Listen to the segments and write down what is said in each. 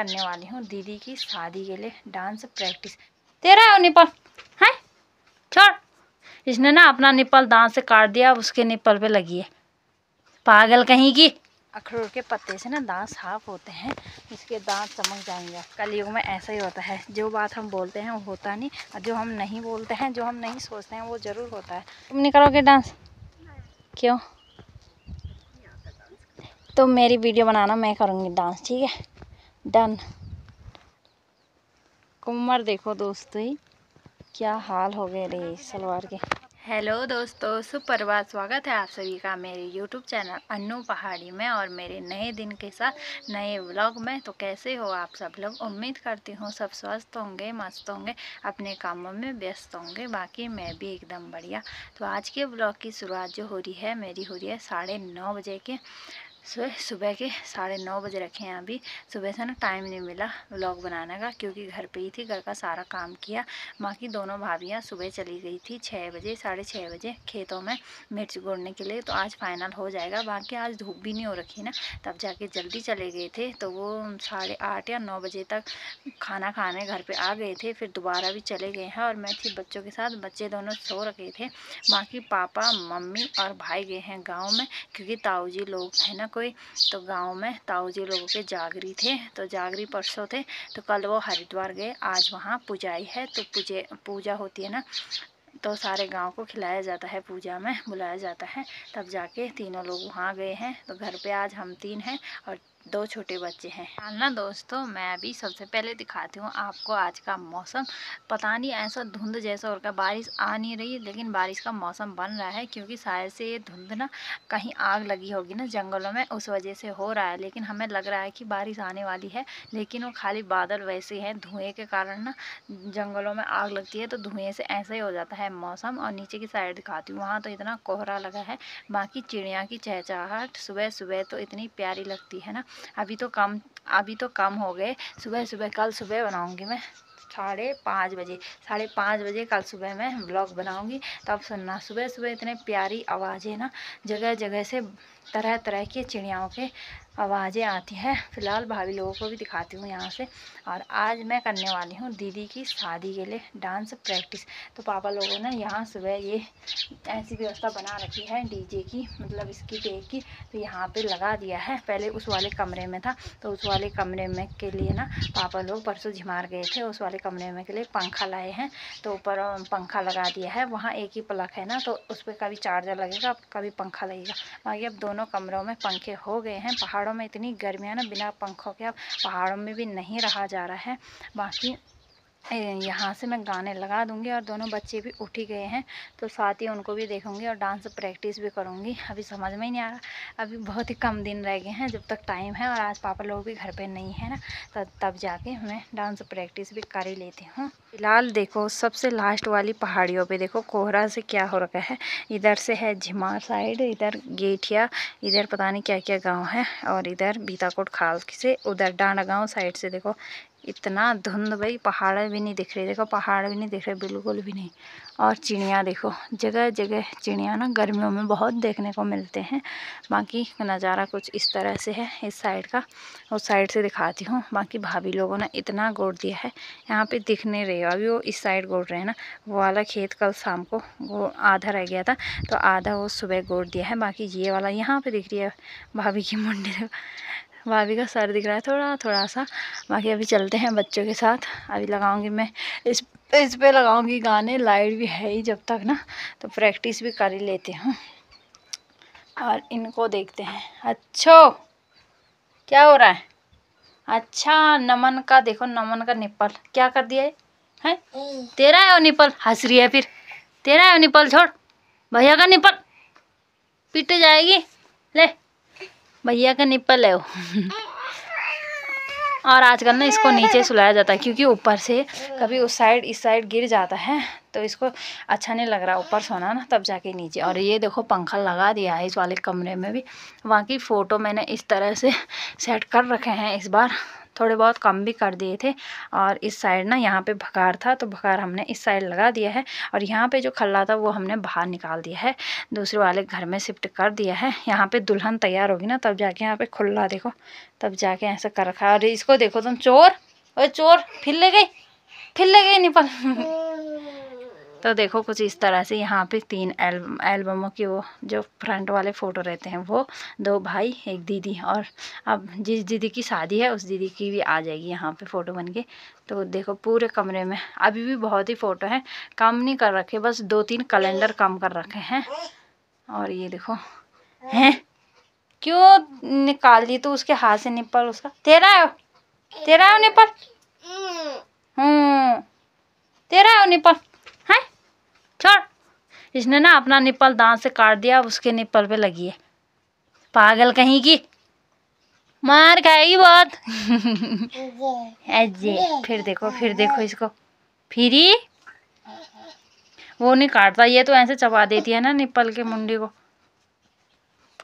करने वाली हूँ दीदी की शादी के लिए डांस प्रैक्टिस। तेरा है निपल है, छोड़। इसने ना अपना निपल दांत से काट दिया, उसके निपल पे लगी है, पागल कहीं की। अखरोट के पत्ते से ना दांत साफ होते हैं, इसके दांत चमक जाएंगे। कलयुग में ऐसा ही होता है, जो बात हम बोलते हैं वो होता नहीं, और जो हम नहीं बोलते हैं, जो हम नहीं सोचते हैं वो ज़रूर होता है। तुम नहीं करोगे डांस? क्यों? तो मेरी वीडियो बनाना, मैं करूँगी डांस, ठीक है? डन। कुम्मर देखो दोस्तों ही क्या हाल हो गए रे सलवार के। हेलो दोस्तों, सुप्रभात। स्वागत है आप सभी का मेरे यूट्यूब चैनल अन्नू पहाड़ी में और मेरे नए दिन के साथ नए व्लॉग में। तो कैसे हो आप सब लोग? उम्मीद करती हूँ सब स्वस्थ होंगे, मस्त होंगे, अपने कामों में व्यस्त होंगे। बाकी मैं भी एकदम बढ़िया। तो आज के व्लॉग की शुरुआत जो हो रही है मेरी, हो रही है 9:30 बजे के। सुबह के 9:30 बजे रखे हैं। अभी सुबह से ना टाइम नहीं मिला व्लॉग बनाने का, क्योंकि घर पे ही थी, घर का सारा काम किया। बाकी दोनों भाभियाँ सुबह चली गई थी 6 बजे, 6:30 बजे खेतों में मिर्च गोड़ने के लिए। तो आज फाइनल हो जाएगा। बाकी आज धूप भी नहीं हो रखी ना, तब जाके जल्दी चले गए थे। तो वो 8:30 या 9 बजे तक खाना खाने घर पे आ गए थे, फिर दोबारा भी चले गए हैं। और मैं थी बच्चों के साथ, बच्चे दोनों सो रखे थे। बाकी पापा, मम्मी और भाई गए हैं गाँव में, क्योंकि ताऊ जी लोग है ना कोई, तो गांव में ताऊ जी लोगों के जागरी थे। तो जागरी परसों थे, तो कल वो हरिद्वार गए, आज वहाँ पूजाई है। तो पूजा होती है ना, तो सारे गांव को खिलाया जाता है, पूजा में बुलाया जाता है, तब जाके तीनों लोग वहाँ गए हैं। तो घर पे आज हम 3 हैं और 2 छोटे बच्चे हैं। हाल ना दोस्तों, मैं अभी सबसे पहले दिखाती हूँ आपको आज का मौसम। पता नहीं ऐसा धुंध जैसा हो रहा है, बारिश आ नहीं रही, लेकिन बारिश का मौसम बन रहा है, क्योंकि शायद से ये धुंध ना कहीं आग लगी होगी ना जंगलों में, उस वजह से हो रहा है। लेकिन हमें लग रहा है कि बारिश आने वाली है, लेकिन वो खाली बादल वैसे हैं। धुएँ के कारण ना जंगलों में आग लगती है, तो धुएँ से ऐसा ही हो जाता है मौसम। और नीचे की साइड दिखाती हूँ, वहाँ तो इतना कोहरा लगा है। बाकी चिड़िया की चहचहाहट सुबह सुबह तो इतनी प्यारी लगती है ना। अभी तो कम हो गए। सुबह सुबह कल सुबह बनाऊँगी मैं 5:30 बजे, 5:30 बजे कल सुबह मैं ब्लॉग बनाऊँगी, तब सुनना। सुबह सुबह इतने प्यारी आवाज़ें ना, जगह जगह से तरह तरह की चिड़ियाओं के आवाज़ें आती हैं। फ़िलहाल भाभी लोगों को भी दिखाती हूँ यहाँ से। और आज मैं करने वाली हूँ दीदी की शादी के लिए डांस प्रैक्टिस। तो पापा लोगों ने यहाँ सुबह ये ऐसी व्यवस्था बना रखी है डीजे की, मतलब इसकी टेक की। तो यहाँ पे लगा दिया है। पहले उस वाले कमरे में था, तो उस वाले कमरे में के लिए ना पापा लोग परसों झिमार गए थे, उस वाले कमरे में के लिए पंखा लाए हैं। तो ऊपर पंखा लगा दिया है। वहाँ एक ही प्लग है ना, तो उस पर कभी चार्जर लगेगा, कभी पंखा लगेगा। बाकी अब दोनों कमरों में पंखे हो गए हैं। पहाड़ों में इतनी गर्मी है ना, बिना पंखों के अब पहाड़ों में भी नहीं रहा जा रहा है। बाकी यहाँ से मैं गाने लगा दूँगी, और दोनों बच्चे भी उठ ही गए हैं, तो साथ ही उनको भी देखूँगी और डांस प्रैक्टिस भी करूँगी। अभी समझ में ही नहीं आ रहा, अभी बहुत ही कम दिन रह गए हैं जब तक टाइम है, और आज पापा लोग भी घर पे नहीं है ना, तब जाके मैं डांस प्रैक्टिस भी कर ही लेती हूँ। फिलहाल देखो सबसे लास्ट वाली पहाड़ियों पे देखो कोहरा से क्या हो रखा है। इधर से है झिमार साइड, इधर गेठिया, इधर पता नहीं क्या क्या गाँव है, और इधर बीताकोट खाल से, उधर डांडा गाँव साइड से देखो इतना धुंध भाई, पहाड़ भी नहीं दिख रहे। देखो पहाड़ भी नहीं दिख रहे, बिल्कुल भी नहीं। और चिड़िया देखो, जगह जगह चिड़िया ना गर्मियों में बहुत देखने को मिलते हैं। बाकी नज़ारा कुछ इस तरह से है इस साइड का, उस साइड से दिखाती हूँ। बाकी भाभी लोगों ने इतना गोड़ दिया है, यहाँ पे दिख नहीं रही। अभी वो इस साइड गोड़ रहे हैं ना, वो वाला खेत कल शाम को वो आधा रह गया था, तो आधा वो सुबह गोड़ दिया है। बाकी ये वाला यहाँ पे दिख रही है भाभी की मुंडी, भाभी का सर दिख रहा है थोड़ा थोड़ा सा। बाकी अभी चलते हैं बच्चों के साथ। अभी लगाऊंगी मैं इस पे लगाऊंगी गाने, लाइट भी है ही जब तक ना, तो प्रैक्टिस भी कर ही लेते हैं। और इनको देखते हैं। अच्छो क्या हो रहा है? अच्छा नमन का देखो, नमन का निप्पल क्या कर दिया है? तेरा है वो निप्पल? हंस रही है फिर। तेरा है वो निप्पल? छोड़, भैया का निप्पल पिट जाएगी। ले भैया का निप्पल है वो। और आजकल ना इसको नीचे सुलाया जाता है, क्योंकि ऊपर से कभी उस साइड इस साइड गिर जाता है, तो इसको अच्छा नहीं लग रहा ऊपर सोना ना, तब जाके नीचे। और ये देखो पंखा लगा दिया है इस वाले कमरे में भी। बाकी फ़ोटो मैंने इस तरह से सेट कर रखे हैं इस बार, थोड़े बहुत कम भी कर दिए थे। और इस साइड ना यहाँ पे भगार था तो भगार हमने इस साइड लगा दिया है, और यहाँ पे जो खल्ला था वो हमने बाहर निकाल दिया है, दूसरे वाले घर में शिफ्ट कर दिया है। यहाँ पे दुल्हन तैयार होगी ना तब जाके यहाँ पे खुला देखो, तब जाके ऐसे कर रखा है। और इसको देखो तुम, चोर, ओए चोर, फिर ले गई निपल तो देखो कुछ इस तरह से यहाँ पे 3 एल्बमों की वो जो फ्रंट वाले फ़ोटो रहते हैं वो 2 भाई 1 दीदी, और अब जिस दीदी की शादी है उस दीदी की भी आ जाएगी यहाँ पे फ़ोटो बन के। तो देखो पूरे कमरे में अभी भी बहुत ही फ़ोटो हैं, कम नहीं कर रखे, बस 2-3 कैलेंडर कम कर रखे हैं। और ये देखो हैं, क्यों निकाल दी तू उसके हाथ से निप्पल? उसका तेरा है निप्पल, तेरा है निप्पल है, छोड़। इसने ना अपना निप्पल दांत से काट दिया, अब उसके निप्पल पे लगी है, पागल कहीं की, मार खाएगी बहुत ऐसे। फिर देखो इसको, फिर ही वो नहीं काटता, ये तो ऐसे चबा देती है ना निप्पल के मुंडी को।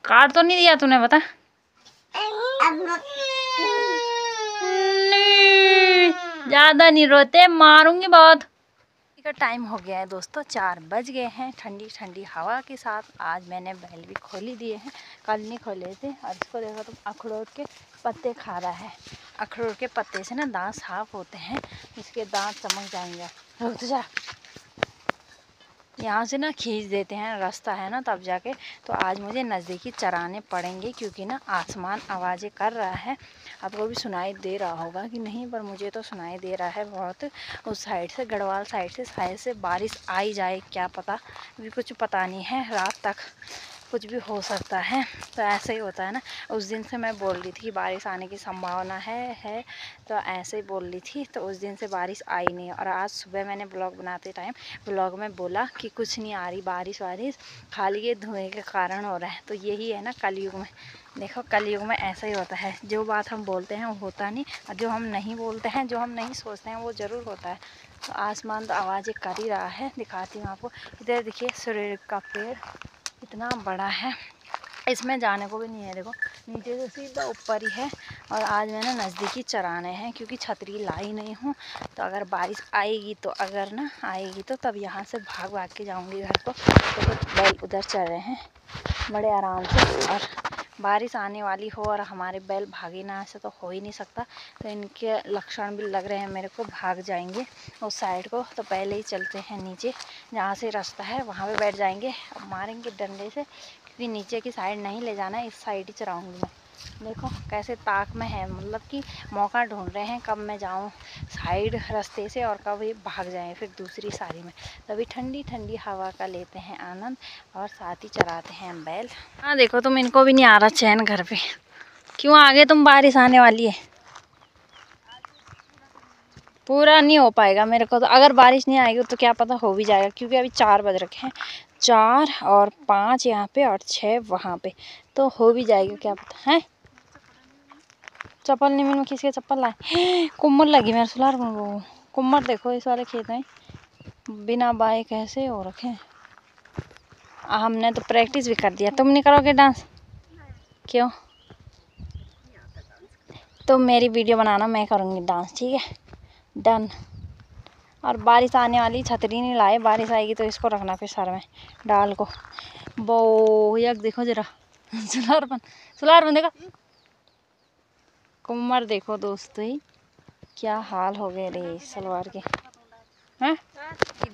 काट तो नहीं दिया तूने, बता? ज्यादा नहीं रोते, मारूंगी बहुत। का टाइम हो गया है दोस्तों, 4 बज गए हैं। ठंडी ठंडी हवा के साथ आज मैंने बैल भी खोली दिए हैं, कल नहीं खोले थे। और इसको देखो तो अखरोट के पत्ते खा रहा है। अखरोट के पत्ते से ना दांत साफ होते हैं, इसके दांत चमक जाएंगे। रुक जा, यहाँ से ना खींच देते हैं, रास्ता है ना तब जाके। तो आज मुझे नज़दीकी चराने पड़ेंगे क्योंकि ना आसमान आवाज़ें कर रहा है। आपको भी सुनाई दे रहा होगा कि नहीं, पर मुझे तो सुनाई दे रहा है बहुत। उस साइड से, गढ़वाल साइड से शायद से बारिश आई जाए, क्या पता, अभी कुछ पता नहीं है, रात तक कुछ भी हो सकता है। तो ऐसे ही होता है ना, उस दिन से मैं बोल रही थी कि बारिश आने की संभावना है, तो ऐसे ही बोल रही थी। तो उस दिन से बारिश आई नहीं, और आज सुबह मैंने ब्लॉग बनाते टाइम ब्लॉग में बोला कि कुछ नहीं आ रही बारिश वारिश, खाली ये धुएँ के कारण हो रहा है। तो यही है ना कलयुग में, देखो कलयुग में ऐसा ही होता है, जो बात हम बोलते हैं वो होता नहीं, और जो हम नहीं बोलते हैं, जो हम नहीं सोचते हैं वो ज़रूर होता है। तो आसमान तो आवाज़ें कर ही रहा है, दिखाती हूँ आपको। इधर देखिए सूर्य का पेड़ इतना बड़ा है, इसमें जाने को भी नहीं है, देखो नीचे से सीधा ऊपर ही है। और आज मैंने नज़दीकी चराने हैं क्योंकि छतरी लाई नहीं हूँ, तो अगर बारिश आएगी तो, अगर ना आएगी तो तब यहाँ से भाग भाग के जाऊँगी घर को। तो बैल उधर चल रहे हैं बड़े आराम से, और बारिश आने वाली हो और हमारे बैल भागे ना, ऐसे तो हो ही नहीं सकता। तो इनके लक्षण भी लग रहे हैं मेरे को, भाग जाएंगे उस साइड को। तो पहले ही चलते हैं नीचे, जहाँ से रास्ता है वहाँ पे बैठ जाएंगे, अब मारेंगे डंडे से, क्योंकि नीचे की साइड नहीं ले जाना है, इस साइड ही चराऊँगी मैं। देखो कैसे ताक में है, मतलब कि मौका ढूंढ रहे हैं कब मैं जाऊं साइड रास्ते से और कब ये भाग जाएं फिर दूसरी साड़ी में। तभी ठंडी ठंडी हवा का लेते हैं आनंद, और साथ ही चराते हैं बैल। हाँ देखो तुम, इनको भी नहीं आ रहा चैन घर पे, क्यों आ गए तुम? बारिश आने वाली है, पूरा नहीं हो पाएगा मेरे को तो। अगर बारिश नहीं आएगी तो क्या पता हो भी जाएगा, क्योंकि अभी 4 बज रखे हैं, 4 और 5 यहाँ पे और 6 वहाँ पे, तो हो भी जाएगी, क्या पता है। चप्पल नहीं मिल, किसके चप्पल लाए? कुम्मर लगी मेरे सुलार को, कुम्मर देखो इस वाले खेत में बिना बाए कैसे हो रखे। हमने तो प्रैक्टिस भी कर दिया, तुम नहीं करोगे डांस? क्यों? तुम मेरी वीडियो बनाना, मैं करूँगी डांस, ठीक है, डन। और बारिश आने वाली, छतरी नहीं लाए, बारिश आएगी तो इसको रखना फिर सर में डाल को। बो यक देखो जरा सुलार बन देखो, कुम्मर देखो दोस्तों, क्या हाल हो गए रे सलवार के हैं।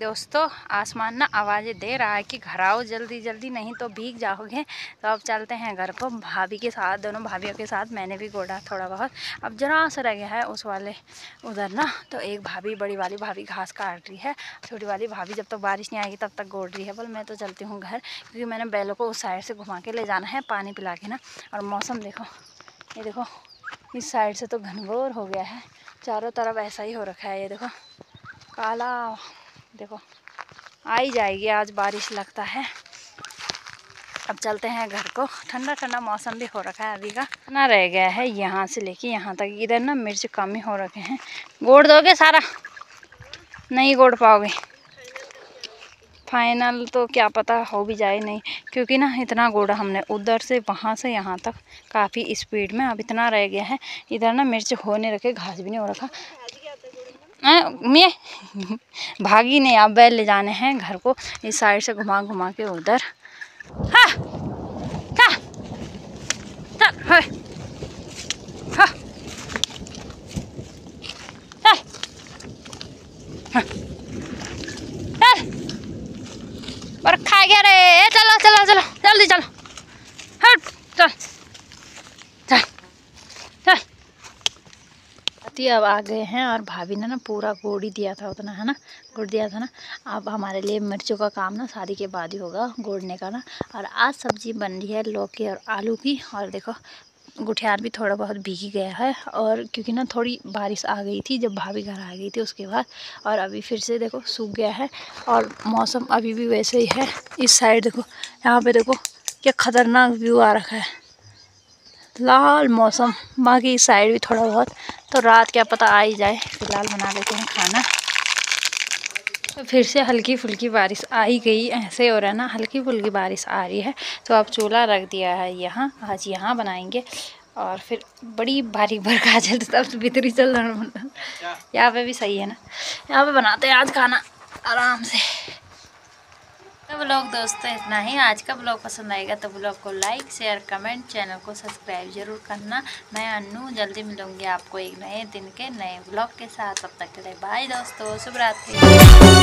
दोस्तों आसमान ना आवाज़ें दे रहा है कि घर आओ जल्दी जल्दी, नहीं तो भीग जाओगे। तो अब चलते हैं घर को भाभी के साथ, दोनों भाभियों के साथ। मैंने भी गोड़ा थोड़ा बहुत, अब जरा सा रह गया है उस वाले उधर ना। तो एक भाभी, बड़ी वाली भाभी घास काट रही है, छोटी वाली भाभी जब तक बारिश नहीं आएगी तब तक गोड़ रही है। बोल मैं तो चलती हूँ घर, क्योंकि मैंने बैलों को उस साइड से घुमा के ले जाना है, पानी पिला के ना। और मौसम देखो, ये देखो इस साइड से तो घनघोर हो गया है, चारों तरफ ऐसा ही हो रखा है। ये देखो काला, देखो आ ही जाएगी आज बारिश लगता है। अब चलते हैं घर को, ठंडा ठंडा मौसम भी हो रखा है अभी का ना। रह गया है यहाँ से लेके यहाँ तक, इधर ना मिर्च कम ही हो रखे हैं। गोड़ दोगे सारा? नहीं गोड़ पाओगे, फाइनल तो क्या पता हो भी जाए नहीं, क्योंकि ना इतना गोड़ा हमने उधर से वहाँ से यहाँ तक काफ़ी स्पीड में। अब इतना रह गया है, इधर ना मिर्च होने रखे, घास भी नहीं हो रखा। मैं भागी नहीं, अब बैल ले जाने हैं घर को, इस साइड से घुमा घुमा के उधर। हाँ हाँ चल हाँ हाँ हाँ चल और खा गया रे। चलो चलो चलो जल्दी चलो, हट चल चल चल। अब आ गए हैं और भाभी ने ना पूरा गोड़ ही दिया था उतना, है ना, गोड़ दिया था ना। अब हमारे लिए मिर्चों का काम ना शादी के बाद ही होगा गोड़ने का ना। और आज सब्जी बन रही है लौकी और आलू की। और देखो गुठियार भी थोड़ा बहुत भीग गया है, और क्योंकि ना थोड़ी बारिश आ गई थी जब भाभी घर आ गई थी उसके बाद, और अभी फिर से देखो सूख गया है। और मौसम अभी भी वैसे ही है। इस साइड देखो, यहाँ पे देखो क्या खतरनाक व्यू आ रखा है, लाल मौसम। बाकी इस साइड भी थोड़ा बहुत, तो रात क्या पता आ ही जाए। फिलहाल बना लेते हैं खाना। तो फिर से हल्की फुल्की बारिश आ ही गई, ऐसे हो रहा है ना, हल्की फुल्की बारिश आ रही है। तो अब चूल्हा रख दिया है यहाँ, आज यहाँ बनाएंगे। और फिर बड़ी भारी बरखा चलती तब भीतरी चल रहा, यहाँ पे भी सही है ना, यहाँ पे बनाते हैं आज खाना आराम से। तो ब्लॉग दोस्तों इतना ही। आज का ब्लॉग पसंद आएगा तो ब्लॉग को लाइक शेयर कमेंट, चैनल को सब्सक्राइब जरूर करना। मैं अन्नू जल्दी मिलूंगी आपको एक नए दिन के नए ब्लॉग के साथ। तब तक के लिए बाय दोस्तों, शुभ रात्रि।